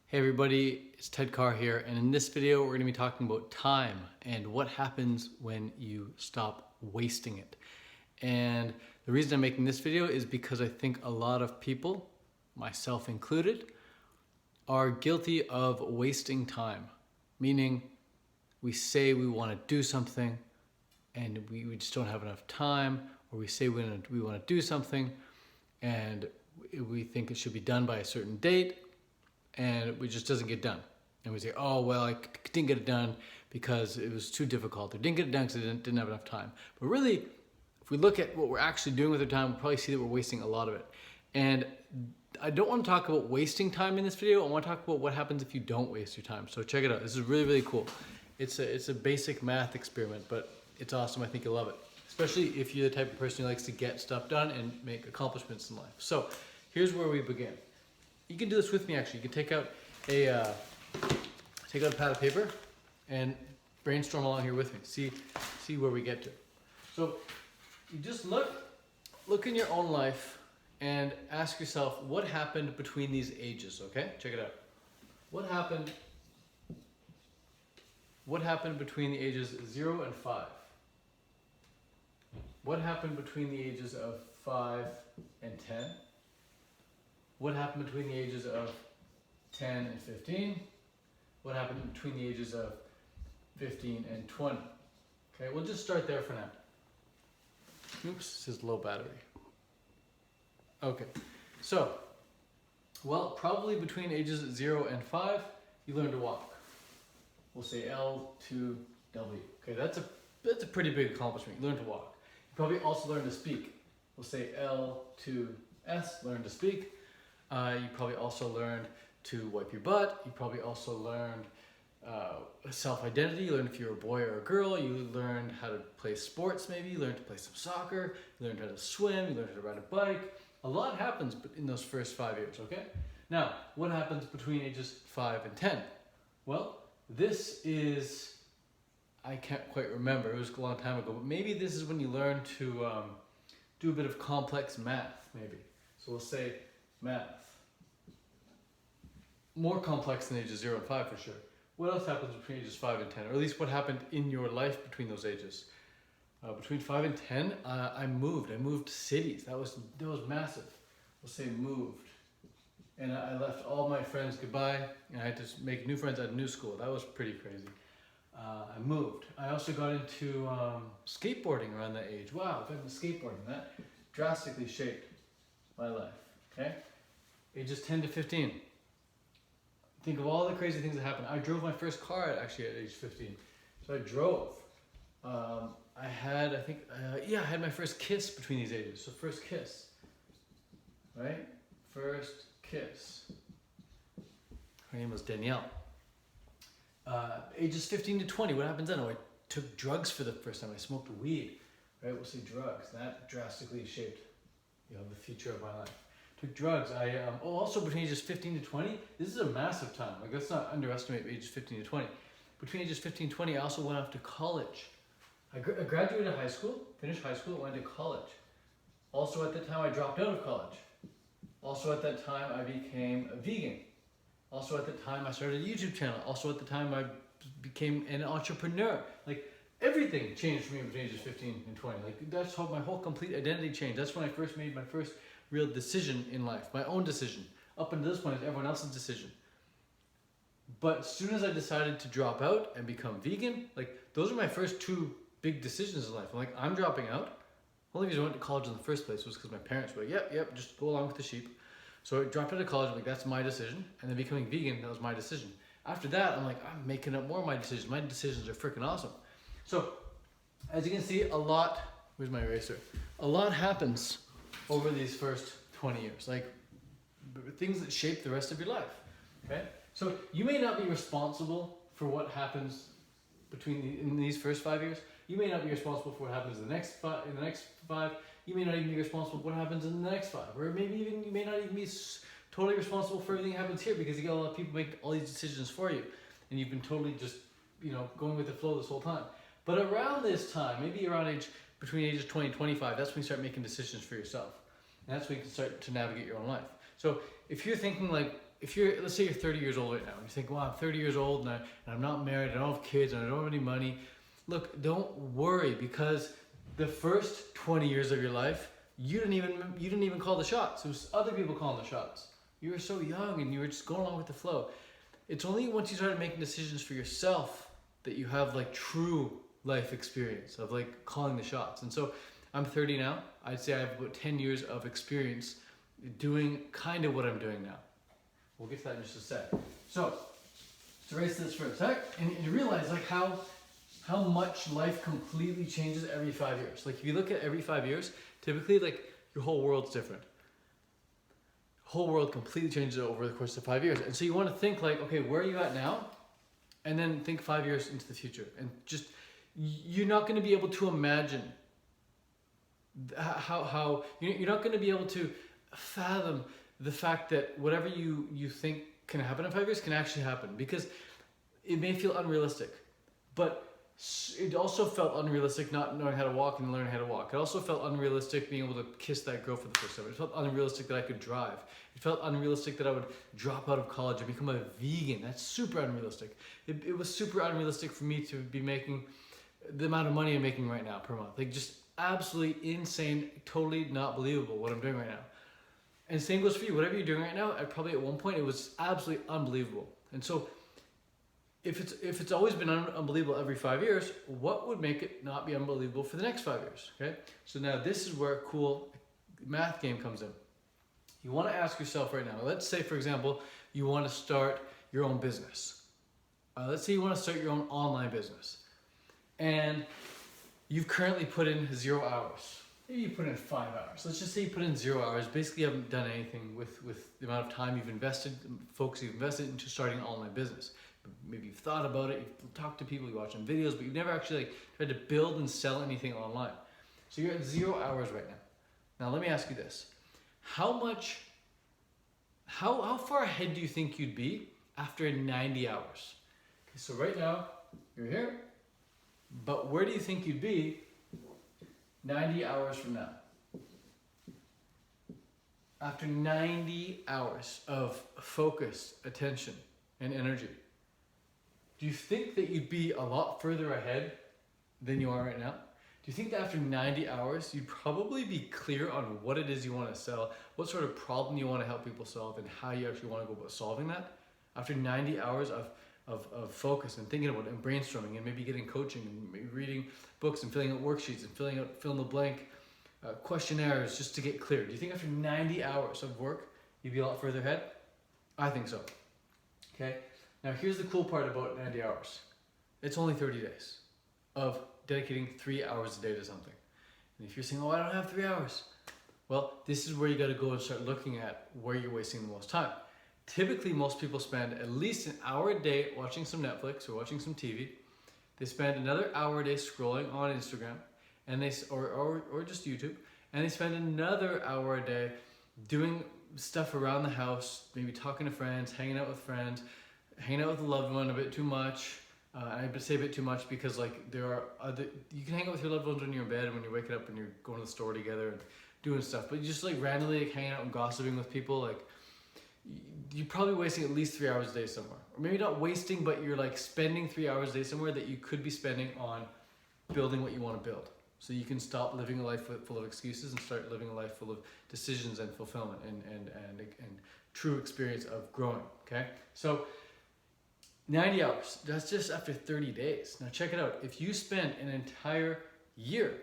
Hey everybody, it's Ted Carr here, and in this video we're going to be talking about time and what happens when you stop wasting it. And the reason I'm making this video is because I think a lot of people, myself included, are guilty of wasting time. Meaning we say we want to do something and we just don't have enough time, or we say we want to do something and we think it should be done by a certain date, and it just doesn't get done. And we say, oh, well, I didn't get it done because it was too difficult, or didn't get it done because I didn't have enough time. But really, if we look at what we're actually doing with our time, we'll probably see that we're wasting a lot of it. And I don't want to talk about wasting time in this video. I want to talk about what happens if you don't waste your time. So check it out. This is really, really cool. It's a basic math experiment, but it's awesome. I think you'll love it, especially if you're the type of person who likes to get stuff done and make accomplishments in life. So here's where we begin. You can do this with me, actually. You can take out a pad of paper and brainstorm along here with me. See where we get to. So you just look in your own life and ask yourself, what happened between these ages, okay? Check it out. What happened between the ages 0 and 5? What happened between the ages of 5 and 10? What happened between the ages of 10 and 15? What happened between the ages of 15 and 20? Okay, we'll just start there for now. Oops, this is low battery. Okay, so, well, probably between ages 0 and 5, you learn to walk. We'll say L2W. Okay, that's a pretty big accomplishment. You learn to walk. You probably also learn to speak. We'll say L2S, learn to speak. You probably also learned to wipe your butt. You probably also learned self-identity. You learned if you're a boy or a girl. You learned how to play sports maybe. You learned to play some soccer. You learned how to swim. You learned how to ride a bike. A lot happens in those first 5 years, okay? Now, what happens between ages 5 and 10? Well, this is, I can't quite remember. It was a long time ago. But maybe this is when you learn to do a bit of complex math, maybe. So we'll say math. More complex than ages 0 and 5 for sure. What else happens between ages 5 and 10? Or at least what happened in your life between those ages? Between 5 and 10, I moved cities. That was massive. We'll say moved. And I left all my friends goodbye, and I had to make new friends at a new school. That was pretty crazy. I moved. I also got into skateboarding around that age. Wow, I got into skateboarding. That drastically shaped my life. Okay? Ages 10 to 15. Think of all the crazy things that happened. I drove my first car actually at age 15. So I drove. I had my first kiss between these ages. So first kiss, right? First kiss. Her name was Danielle. Ages 15 to 20, what happens then? Oh, I took drugs for the first time. I smoked weed, right? We'll say drugs. That drastically shaped, the future of my life. Took drugs. Also between ages 15 to 20, this is a massive time. Like, let's not underestimate ages 15 to 20. Between ages 15 and 20, I also went off to college. I graduated high school, finished high school, went to college. Also at that time, I dropped out of college. Also at that time, I became a vegan. Also at the time, I started a YouTube channel. Also at the time, I became an entrepreneur. Like, everything changed for me between ages 15 and 20. Like, that's how my whole complete identity changed. That's when I first made my first real decision in life, my own decision. Up until this point, it's everyone else's decision. But as soon as I decided to drop out and become vegan, like, those are my first two big decisions in life. I'm like, I'm dropping out. The only reason I went to college in the first place was because my parents were like, yep, just go along with the sheep. So I dropped out of college, like, that's my decision. And then becoming vegan, that was my decision. After that, I'm like, I'm making up more of my decisions. My decisions are freaking awesome. So, as you can see, where's my eraser? A lot happens over these first 20 years. Like, things that shape the rest of your life, okay? So, you may not be responsible for what happens in these first 5 years. You may not be responsible for what happens in the next 5. You may not even be responsible for what happens in the next 5. Or maybe even you may not even be totally responsible for everything that happens here, because you got a lot of people make all these decisions for you. And you've been totally just, going with the flow this whole time. But around this time, maybe between ages 20 and 25, that's when you start making decisions for yourself. And that's when you can start to navigate your own life. So if you're thinking like, if you're, let's say you're 30 years old right now, and you think, wow, I'm 30 years old and I'm not married, I don't have kids, and I don't have any money. Look, don't worry, because the first 20 years of your life, you didn't even call the shots. It was other people calling the shots. You were so young and you were just going along with the flow. It's only once you started making decisions for yourself that you have like true life experience of like calling the shots. And so I'm 30 now. I'd say I have about 10 years of experience doing kind of what I'm doing now. We'll get to that in just a sec. So, to erase this for a sec, and you realize like how much life completely changes every 5 years. Like if you look at every 5 years, typically like your whole world's different. Whole world completely changes over the course of 5 years. And so you want to think like, okay, where are you at now? And then think 5 years into the future. And just, you're not going to be able to imagine how you're not going to be able to fathom the fact that whatever you think can happen in 5 years can actually happen, because it may feel unrealistic, but it also felt unrealistic not knowing how to walk and learning how to walk. It also felt unrealistic being able to kiss that girl for the first time. It felt unrealistic that I could drive. It felt unrealistic that I would drop out of college and become a vegan. That's super unrealistic. It was super unrealistic for me to be making the amount of money I'm making right now per month. Like just absolutely insane, totally not believable what I'm doing right now. And same goes for you. Whatever you're doing right now, probably at one point it was absolutely unbelievable. And so if it's always been unbelievable every 5 years, what would make it not be unbelievable for the next 5 years? Okay. So now this is where a cool math game comes in. You want to ask yourself right now. Let's say, for example, you want to start your own business. Let's say you want to start your own online business, and you've currently put in 0 hours. Maybe you put in 5 hours. Let's just say you put in 0 hours. Basically, you haven't done anything with the amount of time you've invested, focus you've invested into starting an online business. Maybe you've thought about it, you've talked to people, you watch some videos, but you've never actually like tried to build and sell anything online. So you're at 0 hours right now. Now let me ask you this: how far ahead do you think you'd be after 90 hours? Okay, so right now you're here, but where do you think you'd be 90 hours from now? After 90 hours of focus, attention, and energy, do you think that you'd be a lot further ahead than you are right now? Do you think that after 90 hours, you'd probably be clear on what it is you want to sell, what sort of problem you want to help people solve, and how you actually want to go about solving that? After 90 hours of focus and thinking about it and brainstorming and maybe getting coaching and maybe reading books and filling out worksheets and filling in the blank questionnaires just to get clear. Do you think after 90 hours of work, you'd be a lot further ahead? I think so. Okay. Now here's the cool part about 90 hours. It's only 30 days of dedicating 3 hours a day to something. And if you're saying, oh, I don't have 3 hours. Well, this is where you got to go and start looking at where you're wasting the most time. Typically, most people spend at least an hour a day watching some Netflix or watching some TV. They spend another hour a day scrolling on Instagram, and or just YouTube, and they spend another hour a day doing stuff around the house, maybe talking to friends, hanging out with friends, hanging out with a loved one a bit too much. I say a bit too much because like there are you can hang out with your loved ones when you're in bed and when you're waking up and you're going to the store together and doing stuff, but you just like randomly like hanging out and gossiping with people, like you're probably wasting at least 3 hours a day somewhere. Or maybe not wasting, but you're like spending 3 hours a day somewhere that you could be spending on building what you want to build. So you can stop living a life full of excuses and start living a life full of decisions and fulfillment and true experience of growing, okay? So 90 hours, that's just after 30 days. Now check it out. If you spend an entire year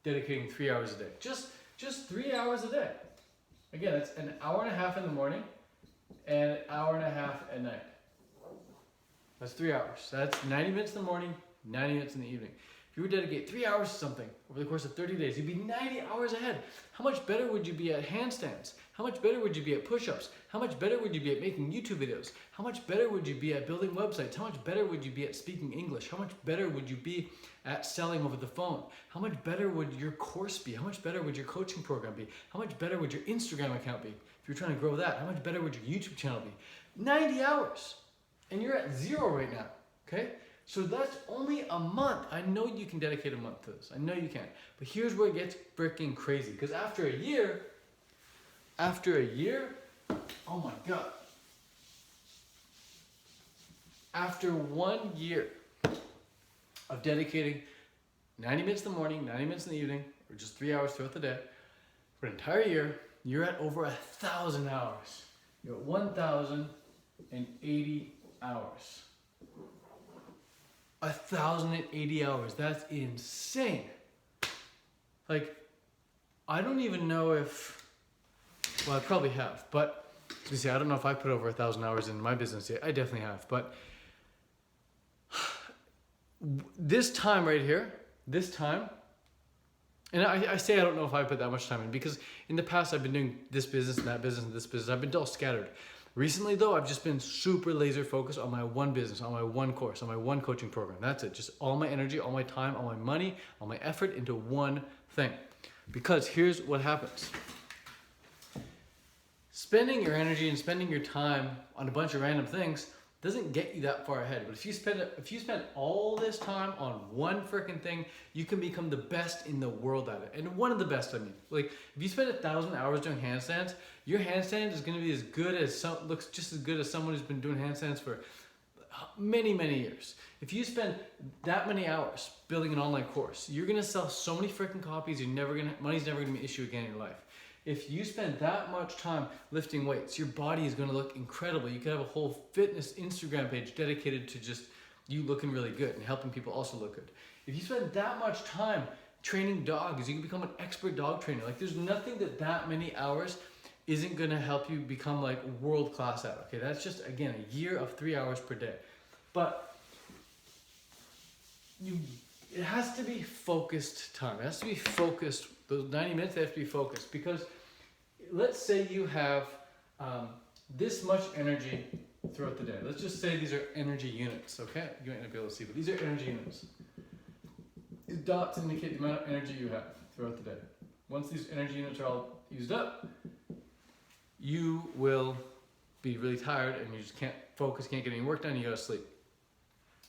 dedicating 3 hours a day, just 3 hours a day. Again, that's an hour and a half in the morning and an hour and a half at night. That's 3 hours. That's 90 minutes in the morning, 90 minutes in the evening. If you were to dedicate 3 hours to something over the course of 30 days, you'd be 90 hours ahead. How much better would you be at handstands? How much better would you be at push-ups? How much better would you be at making YouTube videos? How much better would you be at building websites? How much better would you be at speaking English? How much better would you be at selling over the phone? How much better would your course be? How much better would your coaching program be? How much better would your Instagram account be? If you're trying to grow that, how much better would your YouTube channel be? 90 hours. And you're at 0 right now, okay? So that's only a month. I know you can dedicate a month to this. I know you can. But here's where it gets freaking crazy. Because after a year, oh my God, After 1 year of dedicating 90 minutes in the morning, 90 minutes in the evening, or just 3 hours throughout the day, for an entire year, you're at over 1,000 hours. You're at 1,080 hours. 1,080 hours. That's insane. Like, I don't even know if, well, I probably have, but you see, I don't know if I put over 1,000 hours in my business yet. I definitely have, but this time right here, this time, and I say I don't know if I put that much time in, because in the past I've been doing this business and that business and this business. I've been all scattered. Recently though, I've just been super laser focused on my one business, on my one course, on my one coaching program. That's it. Just all my energy, all my time, all my money, all my effort into one thing. Because here's what happens. Spending your energy and spending your time on a bunch of random things doesn't get you that far ahead. But if you spend all this time on one freaking thing, you can become the best in the world at it. And one of the best, I mean. Like, if you spend 1,000 hours doing handstands, your handstand is going to be as good as looks just as good as someone who's been doing handstands for many, many years. If you spend that many hours building an online course, you're going to sell so many freaking copies. Money's never going to be an issue again in your life. If you spend that much time lifting weights, your body is going to look incredible. You could have a whole fitness Instagram page dedicated to just you looking really good and helping people also look good. If you spend that much time training dogs, you can become an expert dog trainer. Like, there's nothing that many hours isn't going to help you become like world class at. Okay, that's just, again, a year of 3 hours per day. But it has to be focused time. It has to be focused. Those 90 minutes, they have to be focused, because let's say you have this much energy throughout the day. Let's just say these are energy units, okay? You might not be able to see, but these are energy units. These dots indicate the amount of energy you have throughout the day. Once these energy units are all used up, you will be really tired and you just can't focus, can't get any work done, you gotta sleep.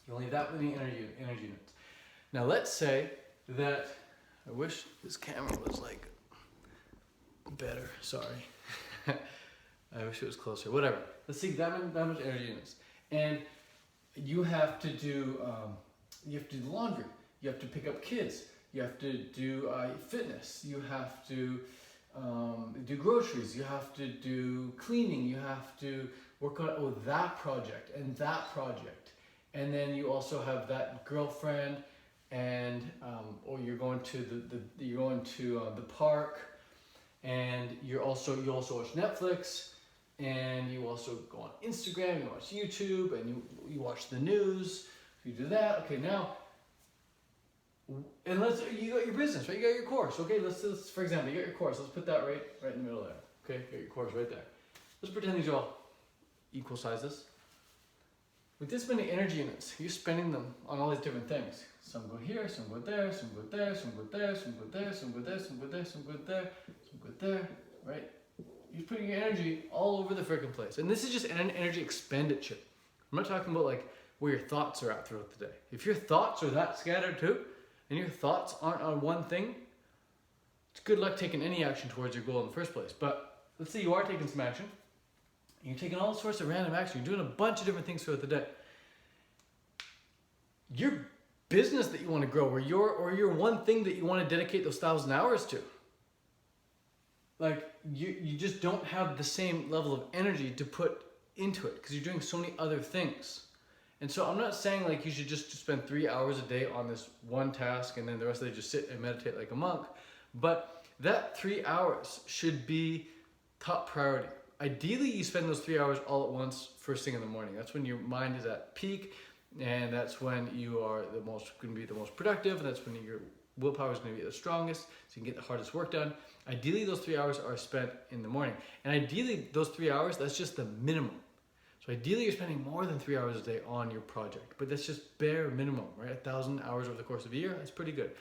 You only have that many energy units. Now let's say that, I wish this camera was like better, sorry. I wish it was closer, whatever. Let's see that much energy units. And you have to do the laundry, you have to pick up kids, you have to do fitness, you have to do groceries, you have to do cleaning, you have to work on that project and that project. And then you also have that girlfriend, and or you're going to the park, and you also watch Netflix, and you also go on Instagram, you watch YouTube, and you watch the news. You do that. Okay, now, and you got your business, right? You got your course. Okay, let's for example, you got your course. Let's put that right in the middle there. Okay, you got your course right there. Let's pretend these are all equal sizes. With this many energy units, you're spending them on all these different things. Some go here, some go there, some go there, some go there, some go there, some go there, some go there, some go there, some go there, right? You're putting your energy all over the freaking place. And this is just an energy expenditure. I'm not talking about like where your thoughts are at throughout the day. If your thoughts are that scattered too, and your thoughts aren't on one thing, it's good luck taking any action towards your goal in the first place. But let's say you are taking some action. You're taking all sorts of random action. You're doing a bunch of different things throughout the day. Your business that you want to grow, or your one thing that you want to dedicate those 1,000 hours to, like you just don't have the same level of energy to put into it because you're doing so many other things. And so I'm not saying like you should just spend 3 hours a day on this one task and then the rest of the day just sit and meditate like a monk. But that 3 hours should be top priority. Ideally, you spend those 3 hours all at once, first thing in the morning. That's when your mind is at peak, and that's when you are going to be the most productive, and that's when your willpower is going to be the strongest, so you can get the hardest work done. Ideally, those 3 hours are spent in the morning. And ideally, those 3 hours, that's just the minimum. So ideally, you're spending more than 3 hours a day on your project, but that's just bare minimum, right? 1,000 hours over the course of a year, that's pretty good.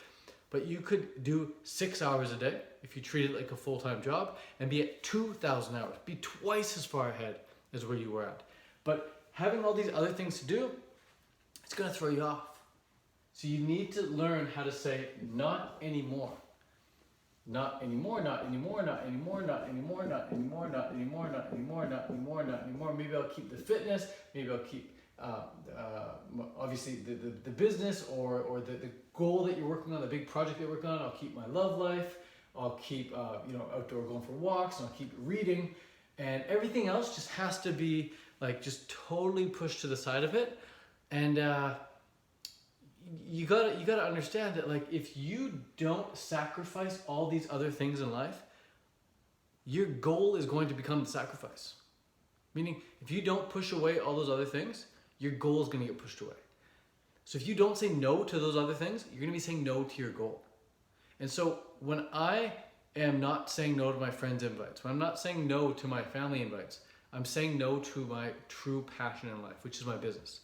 But you could do 6 hours a day if you treat it like a full-time job and be at 2,000 hours, be twice as far ahead as where you were at. But having all these other things to do, it's going to throw you off. So you need to learn how to say not anymore. Not anymore, not anymore, not anymore, not anymore, not anymore, not anymore, not anymore, not anymore, not anymore. Maybe I'll keep the fitness, maybe I'll keep obviously the business or the goal that you're working on, the big project that you're working on. I'll keep my love life. I'll keep outdoor going for walks, and I'll keep reading, and everything else just has to be like just totally pushed to the side of it. And you gotta understand that, like, if you don't sacrifice all these other things in life, your goal is going to become the sacrifice. Meaning, if you don't push away all those other things, your goal is going to get pushed away. So if you don't say no to those other things, you're going to be saying no to your goal. And so when I am not saying no to my friends' invites, when I'm not saying no to my family invites, I'm saying no to my true passion in life, which is my business.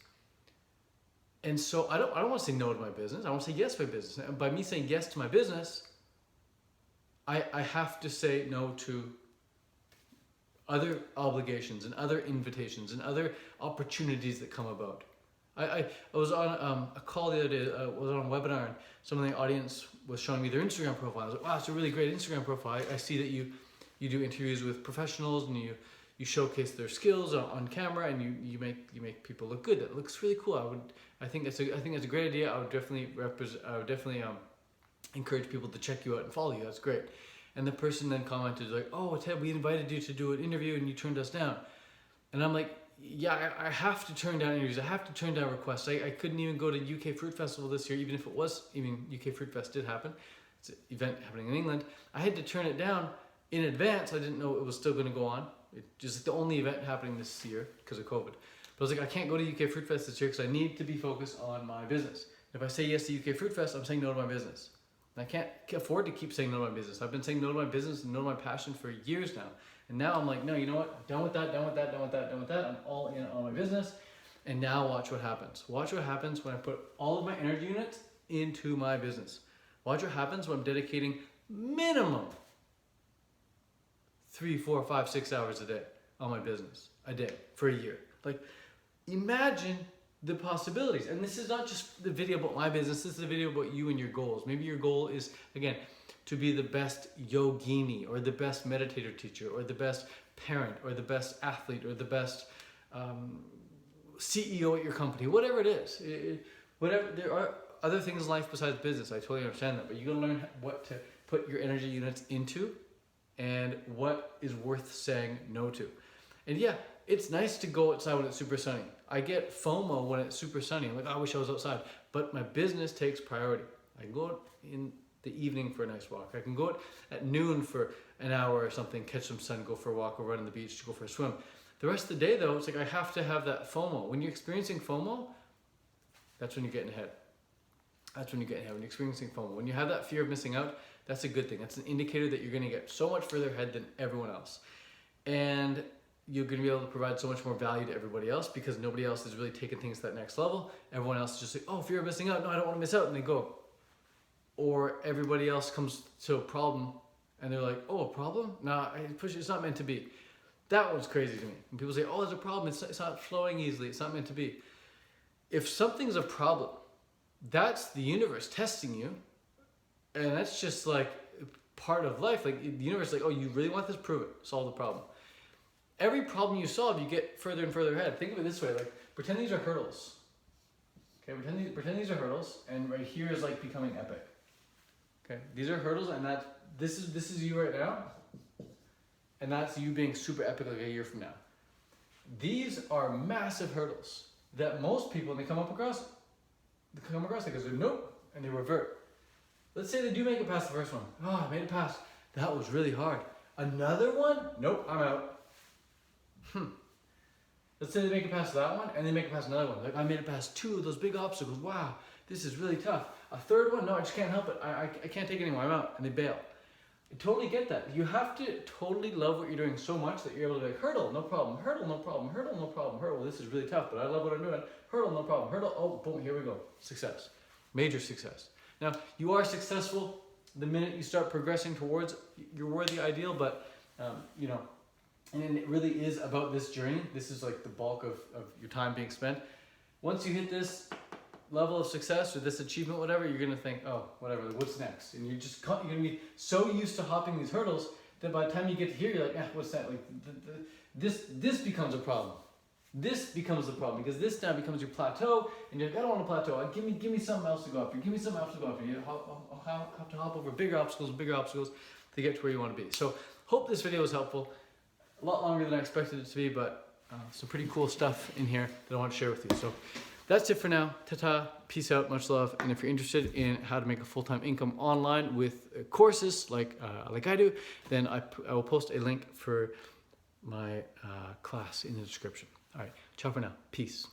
And so I don't want to say no to my business. I want to say yes to my business. And by me saying yes to my business, I have to say no to other obligations and other invitations and other opportunities that come about. I was on a call the other day, was on a webinar, and some of the audience was showing me their Instagram profile. I was like, wow, it's a really great Instagram profile. I see that you do interviews with professionals, and you showcase their skills on camera, and you make people look good. That looks really cool. I think it's a great idea. I would definitely encourage people to check you out and follow you. That's great. And the person then commented like, oh, Ted, we invited you to do an interview and you turned us down. And I'm like, yeah, I have to turn down interviews. I have to turn down requests. I couldn't even go to UK Fruit Festival this year, even if it was, even UK Fruit Fest did happen. It's an event happening in England. I had to turn it down in advance. I didn't know it was still going to go on. It's just the only event happening this year because of COVID. But I was like, I can't go to UK Fruit Fest this year because I need to be focused on my business. If I say yes to UK Fruit Fest, I'm saying no to my business. And I can't afford to keep saying no to my business. I've been saying no to my business and no to my passion for years now. And now I'm like, no, you know what? Done with that, done with that, done with that, done with that. I'm all in on my business. And now watch what happens. Watch what happens when I put all of my energy units into my business. Watch what happens when I'm dedicating minimum 3, 4, 5, 6 hours a day on my business, a day for a year. Like, imagine the possibilities. And this is not just the video about my business, this is a video about you and your goals. Maybe your goal is, again, to be the best yogini or the best meditator teacher or the best parent or the best athlete or the best CEO at your company, whatever it is. Whatever, there are other things in life besides business. I totally understand that, but you gotta learn what to put your energy units into and what is worth saying no to. And yeah, it's nice to go outside when it's super sunny. I get FOMO when it's super sunny. I'm like, oh, I wish I was outside. But my business takes priority. I can go out in the evening for a nice walk. I can go out at noon for an hour or something, catch some sun, go for a walk, or run on the beach, go for a swim. The rest of the day, though, it's like I have to have that FOMO. When you're experiencing FOMO, that's when you're getting ahead. That's when you're getting ahead. When you're experiencing FOMO. When you have that fear of missing out, that's a good thing. That's an indicator that you're going to get so much further ahead than everyone else. And you're going to be able to provide so much more value to everybody else because nobody else is really taking things to that next level. Everyone else is just like, oh, fear of missing out. No, I don't want to miss out. And they go. Or everybody else comes to a problem and they're like, oh, a problem? No, it's not meant to be. That one's crazy to me. When people say, oh, there's a problem. It's not flowing easily. It's not meant to be. If something's a problem, that's the universe testing you. And that's just like part of life. Like the universe is like, oh, you really want this? Prove it. Solve the problem. Every problem you solve, you get further and further ahead. Think of it this way, like pretend these are hurdles. Okay, pretend these are hurdles, and right here is like becoming epic. Okay, these are hurdles, and this is you right now, and that's you being super epic like a year from now. These are massive hurdles that most people, when they come across they go, nope, and they revert. Let's say they do make it past the first one. Oh, I made it past. That was really hard. Another one? Nope, I'm out. Let's say they make it past that one and they make it past another one. Like I made it past 2 of those big obstacles. Wow, this is really tough. A third one? No, I just can't help it. I can't take it anymore. I'm out. And they bail. I totally get that. You have to totally love what you're doing so much that you're able to be like, hurdle, no problem. Hurdle, no problem. Hurdle, no problem. Hurdle, this is really tough, but I love what I'm doing. Hurdle, no problem. Hurdle, oh, boom, here we go. Success. Major success. Now, you are successful the minute you start progressing towards your worthy ideal, but, and it really is about this journey. This is like the bulk of your time being spent. Once you hit this level of success or this achievement, whatever, you're going to think, oh, whatever, what's next? And you're going to be so used to hopping these hurdles that by the time you get to here, you're like, what's that? Like this becomes a problem. this becomes the problem, because this now becomes your plateau, and you're like, I don't want to plateau. Give me something else to go after. Give me something else to go after. You have to hop over bigger obstacles to get to where you want to be. So hope this video was helpful. A lot longer than I expected it to be, but some pretty cool stuff in here that I want to share with you. So that's it for now. Ta-ta, peace out, much love. And if you're interested in how to make a full-time income online with courses like I do, then I will post a link for my class in the description. All right, ciao for now. Peace.